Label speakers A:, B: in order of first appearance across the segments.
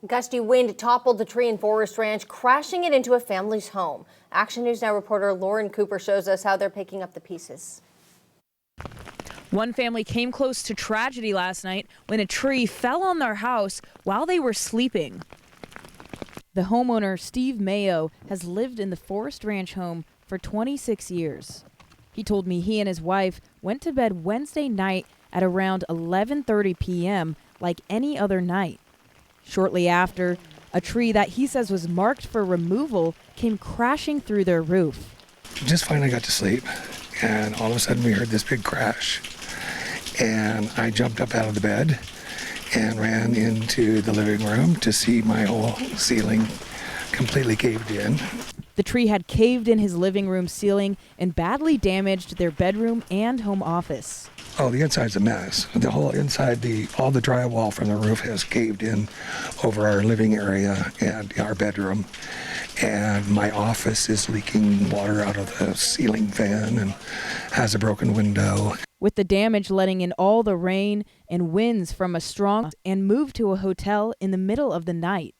A: Gusty wind toppled the tree in Forest Ranch, crashing it into a family's home. Action News Now reporter Lauren Cooper shows us how they're picking up the pieces.
B: One family came close to tragedy last night when a tree fell on their house while they were sleeping. The homeowner, Steve Mayo, has lived in the Forest Ranch home for 26 years. He told me he and his wife went to bed Wednesday night at around 11:30 p.m. like any other night. Shortly after, a tree that he says was marked for removal came crashing through their roof.
C: Just finally got to sleep, and all of a sudden we heard this big crash. And I jumped up out of the bed and ran into the living room to see my whole ceiling completely caved in.
B: The tree had caved in his living room ceiling and badly damaged their bedroom and home office.
C: Oh, the inside's a mess. The whole inside, all the drywall from the roof has caved in over our living area and our bedroom. And my office is leaking water out of the ceiling fan and has a broken window.
B: With the damage letting in all the rain and winds from a storm and moved to a hotel in the middle of the night.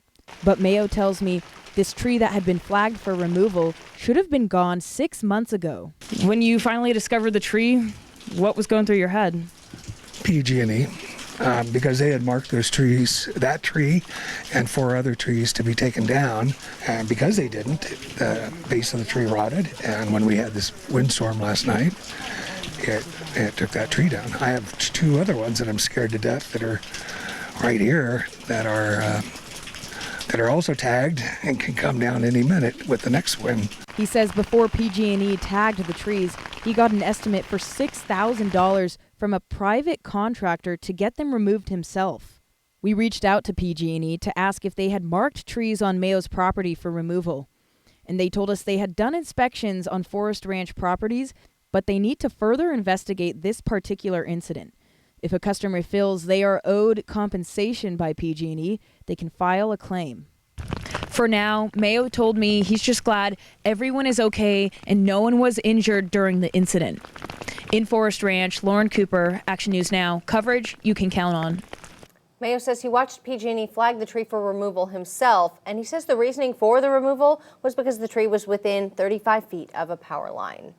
B: But Mayo tells me this tree that had been flagged for removal should have been gone 6 months ago. When you finally discovered the tree, what was going through your head?
C: PG&E, because they had marked those trees, that tree and 4 other trees to be taken down. And because they didn't, the base of the tree rotted. And when we had this windstorm last night, it took that tree down. I have 2 other ones that I'm scared to death that are right here that are also tagged and can come down any minute with the next wind.
B: He says before PG&E tagged the trees, he got an estimate for $6,000 from a private contractor to get them removed himself. We reached out to PG&E to ask if they had marked trees on Mayo's property for removal. And they told us they had done inspections on Forest Ranch properties, but they need to further investigate this particular incident. If a customer feels they are owed compensation by PG&E, they can file a claim. For now, Mayo told me he's just glad everyone is okay and no one was injured during the incident. In Forest Ranch, Lauren Cooper, Action News Now. Coverage you can count on.
A: Mayo says he watched PG&E flag the tree for removal himself, and he says the reasoning for the removal was because the tree was within 35 feet of a power line.